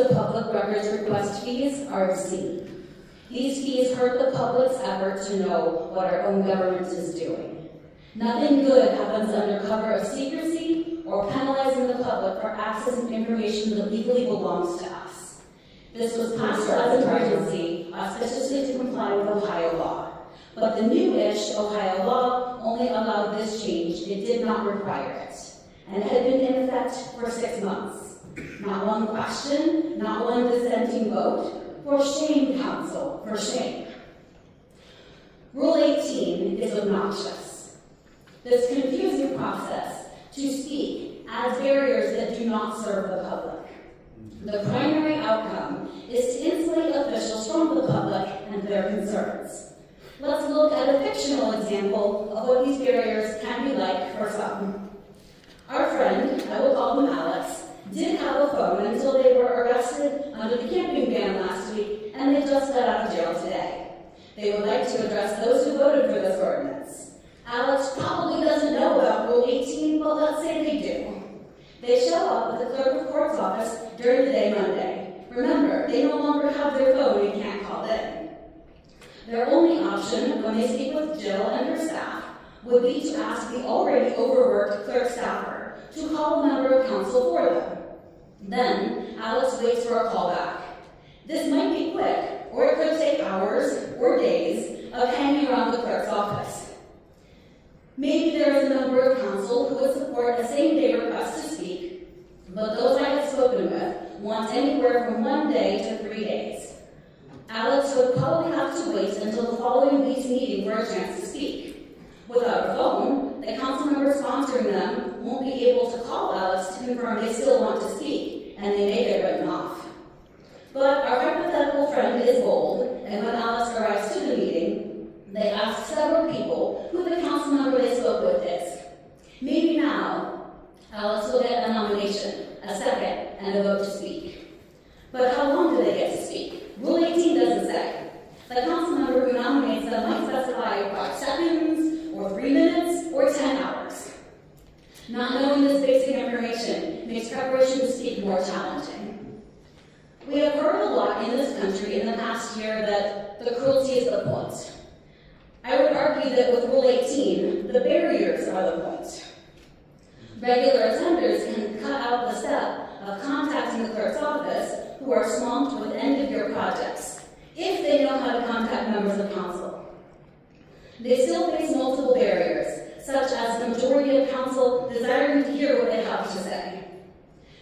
of public records request fees are obscene. These fees hurt the public's effort to know what our own government is doing. Nothing good happens under cover of secrecy or penalizing the public for accessing information that legally belongs to us. This was passed as an emergency, auspiciously to comply with Ohio law. But the new-ish Ohio law only allowed this change. It did not require it. And it had been in effect for 6 months. Not one question, not one dissenting vote. For shame, council, for shame. Rule 18 is obnoxious. This confusing process to speak adds barriers that do not serve the public. The primary outcome is to insulate officials from the public and their concerns. Let's look at a fictional example of what these barriers can be like for some. Our friend, I will call him Alex, did have a phone until they were arrested under the camping ban last week, and they just got out of jail today. They would like to address those who voted for this ordinance. Alex probably doesn't know about Rule 18, but let's say they do. They show up at the clerk of court's office during the day Monday. Remember, they no longer have their phone and can't call in. Their only option when they speak with Jill and her staff would be to ask the already overworked clerk staffer to call a member of council for them. Then, Alex waits for a call back. This might be quick, or it could take hours or days of hanging around the clerk's office. Maybe there is a member of council who would support a same-day request to speak, but those I have spoken with want anywhere from 1 day to 3 days. Alex would probably have to wait until the following week's meeting for a chance to speak. Without a phone, the council member sponsoring them won't be able to call Alex to confirm they still want to speak, and they may get written off. But our hypothetical friend is bold, and when Alex arrives to the meeting, they ask several people who the council member they spoke with is. Maybe now, Alex will get a nomination, a second, and a vote to speak. But how long do they get to speak? Rule 18 doesn't say. The council member who nominates them might specify 5 seconds, or 3 minutes, or 10 hours. Not knowing this basic information makes preparation to speak more challenging. We have heard a lot in this country in the past year that the cruelty is the point. I would argue that with Rule 18, the barriers are the point. Regular attenders can cut out the step of contacting the clerk's office who are swamped with end-of-year projects, if they know how to contact members of council. They still face multiple barriers, such as the majority of council desiring to hear what they have to say.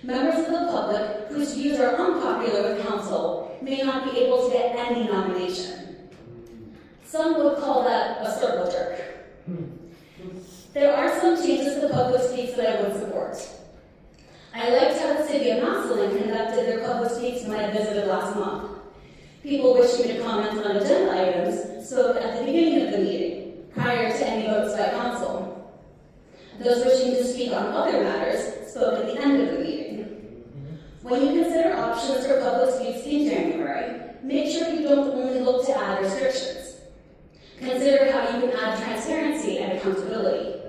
Members of the public whose views are unpopular with council may not be able to get any nomination. Some would call that a circle jerk. There are some changes to public speaks that I would support. I liked how the city of Massillon conducted their public speaks when I visited last month. People wishing to comment on agenda items spoke at the beginning of the meeting, prior to any votes by council. Those wishing to speak on other matters spoke at the end of the meeting. When you consider options for public speaks in January, make sure you don't only look to add restrictions. Consider how you can add transparency and accountability.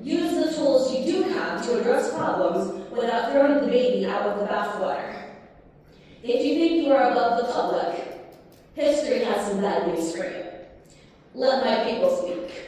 Use the tools you do have to address problems without throwing the baby out with the bathwater. If you think you are above the public, history has some bad news for you. Let my people speak.